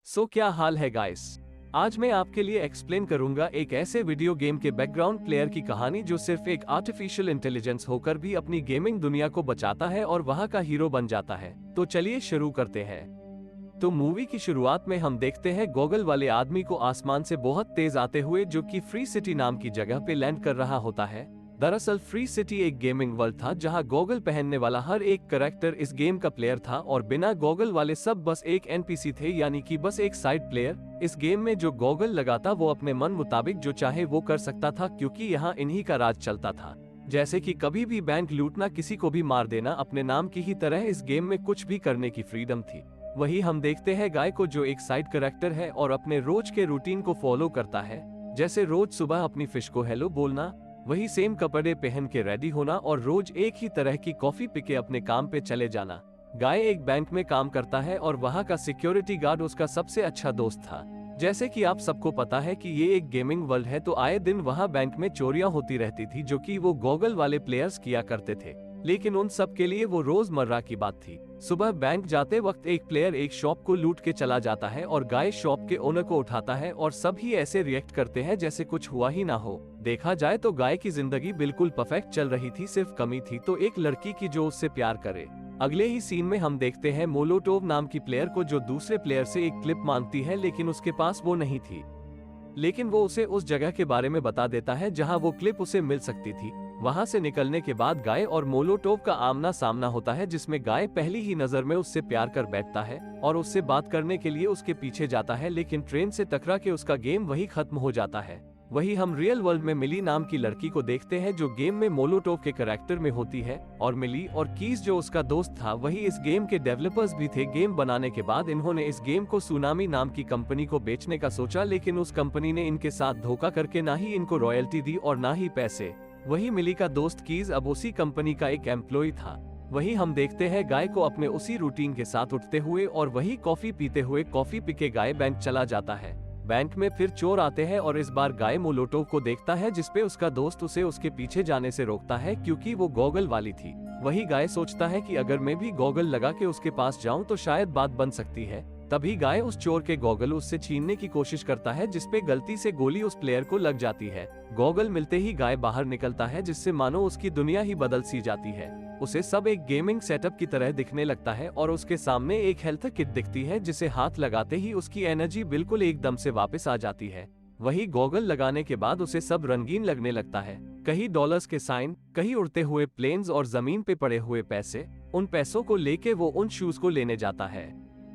क्या हाल है गाइस। आज मैं आपके लिए एक्सप्लेन करूंगा एक ऐसे वीडियो गेम के बैकग्राउंड प्लेयर की कहानी जो सिर्फ एक आर्टिफिशियल इंटेलिजेंस होकर भी अपनी गेमिंग दुनिया को बचाता है और वहां का हीरो बन जाता है। तो चलिए शुरू करते हैं। तो मूवी की शुरुआत में हम देखते हैं गॉगल वाले आदमी को आसमान से बहुत तेज आते हुए, जो कि फ्री सिटी नाम की जगह पे लैंड कर रहा होता है। दरअसल फ्री सिटी एक गेमिंग वर्ल्ड था जहां गॉगल पहनने वाला हर एक कैरेक्टर इस गेम का प्लेयर था और बिना गॉगल वाले सब बस एक एनपीसी थे, यानी कि बस एक साइड प्लेयर। इस गेम में जो गॉगल लगाता वो अपने मन मुताबिक जो चाहे वो कर सकता था, क्योंकि यहाँ इन्हीं का राज चलता था। जैसे कि कभी भी बैंक लूटना, किसी को भी मार देना, अपने नाम की ही तरह इस गेम में कुछ भी करने की फ्रीडम थी। वही हम देखते हैं गाय को, जो एक साइड कैरेक्टर है और अपने रोज के रूटीन को फॉलो करता है। जैसे रोज सुबह अपनी फिश को हेलो बोलना, वही सेम कपड़े पहन के रेडी होना और रोज एक ही तरह की कॉफी पी के अपने काम पे चले जाना। गाय एक बैंक में काम करता है और वहाँ का सिक्योरिटी गार्ड उसका सबसे अच्छा दोस्त था। जैसे कि आप सबको पता है कि ये एक गेमिंग वर्ल्ड है, तो आए दिन वहाँ बैंक में चोरियां होती रहती थी, जो कि वो गॉगल वाले प्लेयर्स किया करते थे। लेकिन उन सब के लिए वो रोजमर्रा की बात थी। सुबह बैंक जाते वक्त एक प्लेयर एक शॉप को लूट के चला जाता है और गाय शॉप के ओनर को उठाता है और सभी ऐसे रिएक्ट करते हैं जैसे कुछ हुआ ही ना हो। देखा जाए तो गाय की जिंदगी बिल्कुल परफेक्ट चल रही थी, सिर्फ कमी थी तो एक लड़की की जो उससे प्यार करे। अगले ही सीन में हम देखते हैं मोलोटोव नाम की प्लेयर को, जो दूसरे प्लेयर से एक क्लिप मांगती है, लेकिन उसके पास वो नहीं थी। लेकिन वो उसे उस जगह के बारे में बता देता है जहां वो क्लिप उसे मिल सकती थी। वहां से निकलने के बाद गाय और मोलोटोव का आमना सामना होता है, जिसमें गाय पहली ही नजर में उससे प्यार कर बैठता है और उससे बात करने के लिए उसके पीछे जाता है, लेकिन ट्रेन से टकरा के उसका गेम वही खत्म हो जाता है। वही हम रियल वर्ल्ड में मिली नाम की लड़की को देखते हैं, जो गेम में मोलोटोव के कैरेक्टर में होती है। और मिली और कीज जो उसका दोस्त था, वही इस गेम के डेवलपर्स भी थे। गेम बनाने के बाद इन्होंने इस गेम को सुनामी नाम की कंपनी को बेचने का सोचा, लेकिन उस कंपनी ने इनके साथ धोखा करके ना ही इनको रॉयल्टी दी और ना ही पैसे। वही मिली का दोस्त कीज अब उसी कंपनी का एक एम्प्लॉय था। वही हम देखते हैं गाय को अपने उसी रूटीन के साथ उठते हुए और वही कॉफी पीते हुए। कॉफी पी के गाय बैंक चला जाता है। बैंक में फिर चोर आते हैं और इस बार गाय मोलोटोव को देखता है, जिसपे उसका दोस्त उसे उसके पीछे जाने से रोकता है, क्योंकि वो गॉगल वाली थी। वही गाय सोचता है कि अगर मैं भी गॉगल लगा के उसके पास जाऊं तो शायद बात बन सकती है। तभी गाय उस चोर के गॉगल उससे छीनने की कोशिश करता है, जिसपे गलती से गोली उस प्लेयर को लग जाती है। गॉगल मिलते ही गाय बाहर निकलता है, जिससे मानो उसकी दुनिया ही बदल सी जाती है। उसे सब एक गेमिंग सेटअप की तरह दिखने लगता है और उसके सामने एक हेल्थ किट दिखती है, जिसे हाथ लगाते ही उसकी एनर्जी बिल्कुल एकदम से वापस आ जाती है। वही गॉगल लगाने के बाद उसे सब रंगीन लगने लगता है, कहीं डॉलर्स के साइन, कहीं उड़ते हुए प्लेन्स और जमीन पे पड़े हुए पैसे। उन पैसों को लेके वो उन शूज को लेने जाता है,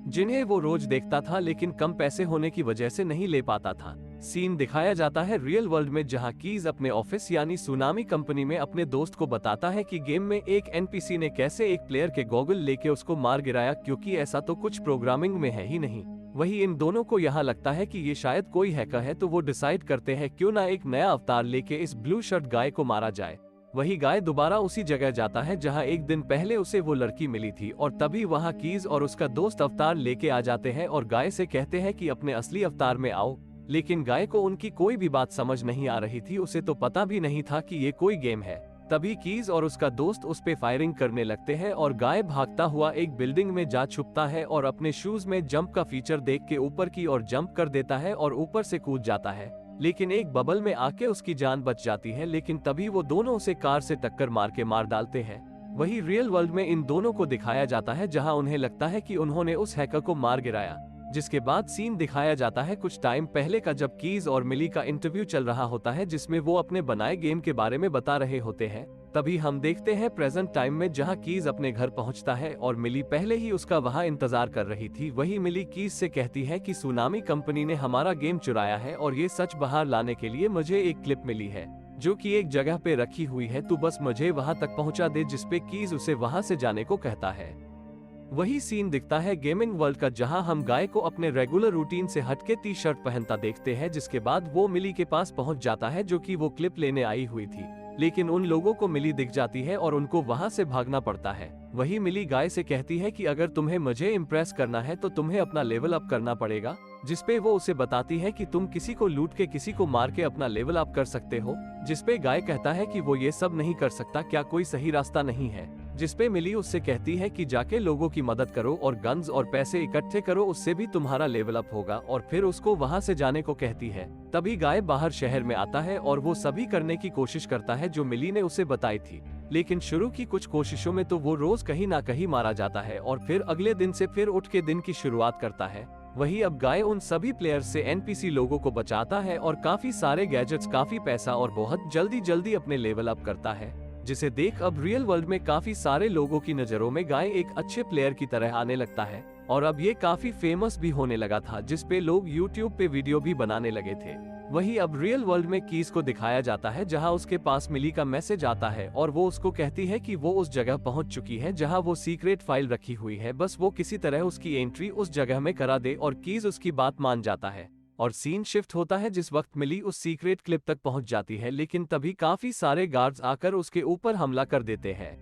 जिन्हें वो रोज देखता था, लेकिन कम पैसे होने की वजह से नहीं ले पाता था। सीन दिखाया जाता है रियल वर्ल्ड में, जहां कीज अपने ऑफिस यानी सुनामी कंपनी में अपने दोस्त को बताता है कि गेम में एक एनपीसी ने कैसे एक प्लेयर के गॉगल लेके उसको मार गिराया, क्योंकि ऐसा तो कुछ प्रोग्रामिंग में है ही नहीं। वही इन दोनों को यहाँ लगता है कि ये शायद कोई हैकर है, तो वो डिसाइड करते हैं क्यों ना एक नया अवतार लेके इस ब्लू शर्ट गाय को मारा जाए। वही गाय दोबारा उसी जगह जाता है जहां एक दिन पहले उसे वो लड़की मिली थी, और तभी वहां कीज और उसका दोस्त अवतार लेके आ जाते हैं और गाय से कहते हैं कि अपने असली अवतार में आओ। लेकिन गाय को उनकी कोई भी बात समझ नहीं आ रही थी, उसे तो पता भी नहीं था कि ये कोई गेम है। तभी कीज और उसका दोस्त उस पे फायरिंग करने लगते हैं और गाय भागता हुआ एक बिल्डिंग में जा छुपता है और अपने शूज में जंप का फीचर देख के ऊपर की ओर जंप कर देता है और ऊपर से कूद जाता है। लेकिन एक बबल में आके उसकी जान बच जाती है, लेकिन तभी वो दोनों उसे कार से टक्कर मार के मार डालते हैं। वही रियल वर्ल्ड में इन दोनों को दिखाया जाता है, जहां उन्हें लगता है कि उन्होंने उस हैकर को मार गिराया। जिसके बाद सीन दिखाया जाता है कुछ टाइम पहले का, जब कीज और मिली का इंटरव्यू चल रहा होता है, जिसमें वो अपने बनाए गेम के बारे में बता रहे होते हैं। तभी हम देखते हैं प्रेजेंट टाइम में, जहां कीज अपने घर पहुंचता है और मिली पहले ही उसका वहां इंतजार कर रही थी। वही मिली कीज से कहती है कि सुनामी कंपनी ने हमारा गेम चुराया है और ये सच बाहर लाने के लिए मुझे एक क्लिप मिली है, जो कि एक जगह पे रखी हुई है, तू बस मुझे वहां तक पहुंचा दे। जिसपे कीज उसे वहां से जाने को कहता है। वही सीन दिखता है गेमिंग वर्ल्ड का, जहां हम गाय को अपने रेगुलर रूटीन से हटके टी शर्ट पहनता देखते हैं। जिसके बाद वो मिली के पास पहुंच जाता है, जो कि वो क्लिप लेने आई हुई थी। लेकिन उन लोगों को मिली दिख जाती है और उनको वहां से भागना पड़ता है। वही मिली गाय से कहती है कि अगर तुम्हें मुझे इम्प्रेस करना है तो तुम्हें अपना लेवल अप करना पड़ेगा। जिसपे वो उसे बताती है कि तुम किसी को लूट के किसी को मार के अपना लेवल अप कर सकते हो। जिसपे गाय कहता है कि वो ये सब नहीं कर सकता, क्या कोई सही रास्ता नहीं है। जिसपे मिली उससे कहती है कि जाके लोगों की मदद करो और गन्स और पैसे इकट्ठे करो, उससे भी तुम्हारा लेवल अप होगा, और फिर उसको वहाँ से जाने को कहती है। तभी गाय बाहर शहर में आता है और वो सभी करने की कोशिश करता है जो मिली ने उसे बताई थी, लेकिन शुरू की कुछ कोशिशों में तो वो रोज कहीं ना कहीं मारा जाता है और फिर अगले दिन से फिर उठ के दिन की शुरुआत करता है। वही अब गाय उन सभी प्लेयर्स से एनपीसी लोगों को बचाता है और काफी सारे गैजेट्स, काफी पैसा और बहुत जल्दी अपने लेवल अप करता है, जिसे देख अब रियल वर्ल्ड में काफी सारे लोगों की नजरों में गाय एक अच्छे प्लेयर की तरह आने लगता है और अब ये काफी फेमस भी होने लगा था, जिसपे लोग यूट्यूब पे वीडियो भी बनाने लगे थे। वही अब रियल वर्ल्ड में कीज को दिखाया जाता है जहां उसके पास मिली का मैसेज आता है और वो उसको कहती है कि वो उस जगह पहुंच चुकी है जहां वो सीक्रेट फाइल रखी हुई है, बस वो किसी तरह उसकी एंट्री उस जगह में करा दे और कीज उसकी बात मान जाता है। और सीन शिफ्ट होता है जिस वक्त मिली उस सीक्रेट क्लिप तक पहुंच जाती है, लेकिन तभी काफी सारे गार्ड्स आकर उसके ऊपर हमला कर देते हैं।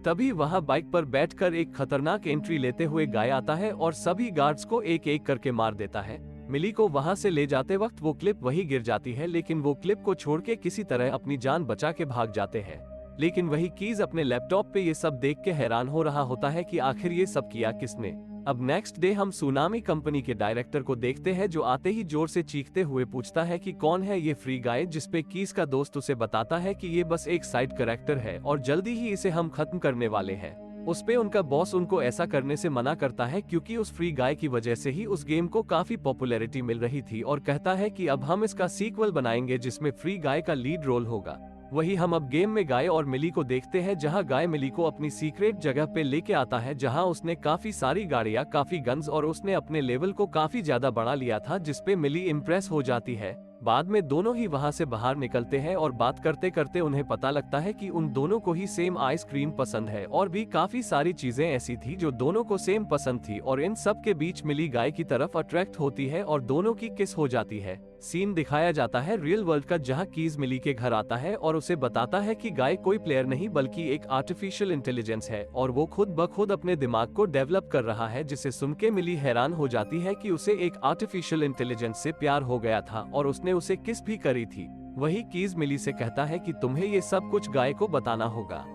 तभी वहां बाइक पर बैठकर एक खतरनाक एंट्री लेते हुए गाय आता है और सभी गार्ड्स को एक एक करके मार देता है। मिली को वहां से ले जाते वक्त वो क्लिप वही गिर जाती है, लेकिन वो क्लिप को छोड़ के किसी तरह अपनी जान बचा के भाग जाते हैं। लेकिन वही कीज अपने लैपटॉप पे ये सब देख के हैरान हो रहा होता है कि आखिर ये सब किया किसने। अब नेक्स्ट डे हम सुनामी कंपनी के डायरेक्टर को देखते हैं जो आते ही जोर से चीखते हुए पूछता है कि कौन है ये फ्री गाय, जिसपे कीज का दोस्त उसे बताता है कि ये बस एक साइड कैरेक्टर है और जल्दी ही इसे हम खत्म करने वाले हैं। उस पे उनका बॉस उनको ऐसा करने से मना करता है क्योंकि उस फ्री गाय की वजह से ही उस गेम को काफी पॉपुलैरिटी मिल रही थी और कहता है कि अब हम इसका सीक्वल बनाएंगे जिसमें फ्री गाय का लीड रोल होगा। वही हम अब गेम में गाय और मिली को देखते हैं जहां गाय मिली को अपनी सीक्रेट जगह पे लेके आता है जहां उसने काफी सारी गाड़ियां, काफी गन्स और उसने अपने लेवल को काफी ज्यादा बढ़ा लिया था, जिसपे मिली इम्प्रेस हो जाती है। बाद में दोनों ही वहां से बाहर निकलते हैं और बात करते करते उन्हें पता लगता है कि उन दोनों को ही सेम आइसक्रीम पसंद है और भी काफी सारी चीजें ऐसी थी जो दोनों को सेम पसंद थी और इन सब के बीच मिली गाय की तरफ अट्रैक्ट होती है और दोनों की किस हो जाती है। सीन दिखाया जाता है रियल वर्ल्ड का जहां कीज मिली के घर आता है और उसे बताता है कि गाय कोई प्लेयर नहीं बल्कि एक आर्टिफिशियल इंटेलिजेंस है और वो खुद ब खुद अपने दिमाग को डेवलप कर रहा है, जिसे सुन के मिली हैरान हो जाती है कि उसे एक आर्टिफिशियल इंटेलिजेंस से प्यार हो गया था और उसने उसे किस भी करी थी। वही कीज मिली से कहता है कि तुम्हें ये सब कुछ गाय को बताना होगा।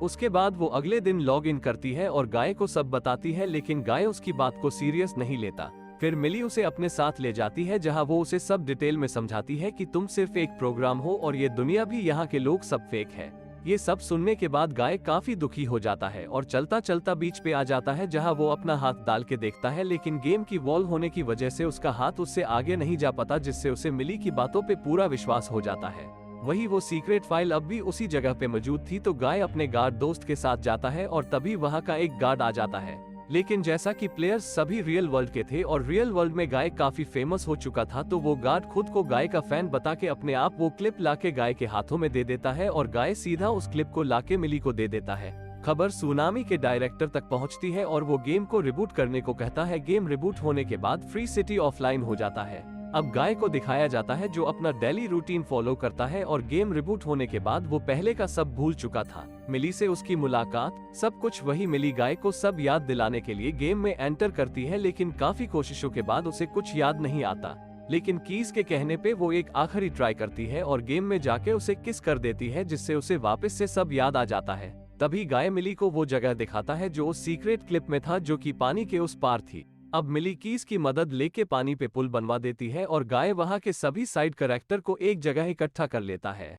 उसके बाद वो अगले दिन लॉग इन करती है और गाय को सब बताती है, लेकिन गाय उसकी बात को सीरियस नहीं लेता। फिर मिली उसे अपने साथ ले जाती है जहां वो उसे सब डिटेल में समझाती है कि तुम सिर्फ एक प्रोग्राम हो और ये दुनिया भी, यहाँ के लोग सब फेक है। ये सब सुनने के बाद गाय काफी दुखी हो जाता है और चलता चलता बीच पे आ जाता है जहां वो अपना हाथ डाल के देखता है, लेकिन गेम की वॉल होने की वजह से उसका हाथ उससे आगे नहीं जा पाता, जिससे उसे मिली की बातों पे पूरा विश्वास हो जाता है। वही वो सीक्रेट फाइल अब भी उसी जगह पे मौजूद थी, तो गाय अपने गार्ड दोस्त के साथ जाता है और तभी वहाँ का एक गार्ड आ जाता है। लेकिन जैसा कि प्लेयर्स सभी रियल वर्ल्ड के थे और रियल वर्ल्ड में गाय काफी फेमस हो चुका था, तो वो गार्ड खुद को गाय का फैन बता के अपने आप वो क्लिप लाके गाय के हाथों में दे देता है और गाय सीधा उस क्लिप को लाके मिली को दे देता है। खबर सुनामी के डायरेक्टर तक पहुंचती है और वो गेम को रिबूट करने को कहता है। गेम रिबूट होने के बाद फ्री सिटी ऑफलाइन हो जाता है। अब गाय को दिखाया जाता है जो अपना डेली रूटीन फॉलो करता है और गेम रिबूट होने के बाद वो पहले का सब भूल चुका था। मिली से उसकी मुलाकात, सब कुछ वही मिली गाय को सब याद दिलाने के लिए गेम में एंटर करती है, लेकिन काफी कोशिशों के बाद उसे कुछ याद नहीं आता। लेकिन कीज के कहने पे वो एक आखिरी ट्राई करती है और गेम में जाके उसे किस कर देती है, जिससे उसे वापस से सब याद आ जाता है। तभी गाय मिली को वो जगह दिखाता है जो उस सीक्रेट क्लिप में था, जो कि पानी के उस पार थी। अब मिली कीज की मदद लेके पानी पे पुल बनवा देती है और गाय वहां के सभी साइड कैरेक्टर को एक जगह इकट्ठा कर लेता है।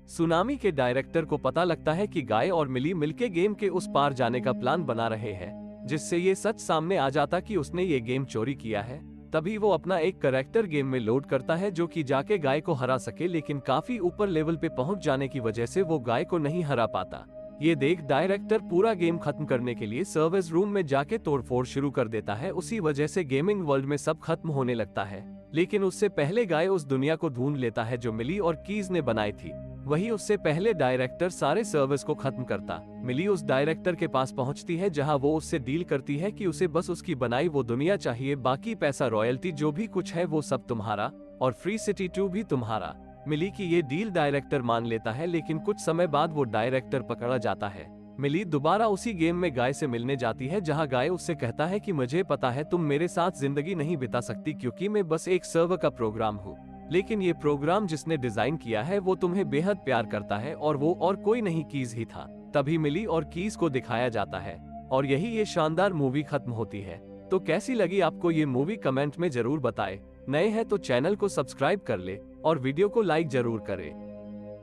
सुनामी के डायरेक्टर को पता लगता है कि गाय और मिली मिलके गेम के उस पार जाने का प्लान बना रहे हैं, जिससे ये सच सामने आ जाता कि उसने ये गेम चोरी किया है। तभी वो अपना एक कैरेक्टर गेम में लोड करता है जो कि जाके गाय को हरा सके, लेकिन काफी ऊपर लेवल पे पहुंच जाने की वजह से वो गाय को नहीं हरा पाता। ये देख डायरेक्टर पूरा गेम खत्म करने के लिए सर्विस रूम में जाके तोड़फोड़ शुरू कर देता है। उसी वजह से गेमिंग वर्ल्ड में सब खत्म होने लगता है, लेकिन उससे पहले गाय उस दुनिया को ढूंढ लेता है जो मिली और कीज ने बनाई थी। वही उससे पहले डायरेक्टर सारे सर्विस को खत्म करता। मिली उस डायरेक्टर के पास पहुंचती है जहां वो उससे डील करती है कि उसे बस उसकी बनाई वो दुनिया चाहिए, बाकी पैसा, रॉयल्टी जो भी कुछ है वो सब तुम्हारा और फ्री सिटी 2 भी तुम्हारा। मिली की ये डील डायरेक्टर मान लेता है, लेकिन कुछ समय बाद वो डायरेक्टर पकड़ा जाता है। मिली दोबारा उसी गेम में गाय से मिलने जाती है जहां गाय उससे कहता है कि मुझे पता है तुम मेरे साथ जिंदगी नहीं बिता सकती क्योंकि मैं बस एक सर्वर का प्रोग्राम हूँ, लेकिन ये प्रोग्राम जिसने डिजाइन किया है वो तुम्हें बेहद प्यार करता है और वो और कोई नहीं कीज ही था। तभी मिली और कीज को दिखाया जाता है और यही ये शानदार मूवी खत्म होती है। तो कैसी लगी आपको ये मूवी कमेंट में जरूर बताएं। नए हैं तो चैनल को सब्सक्राइब कर ले और वीडियो को लाइक जरूर करें।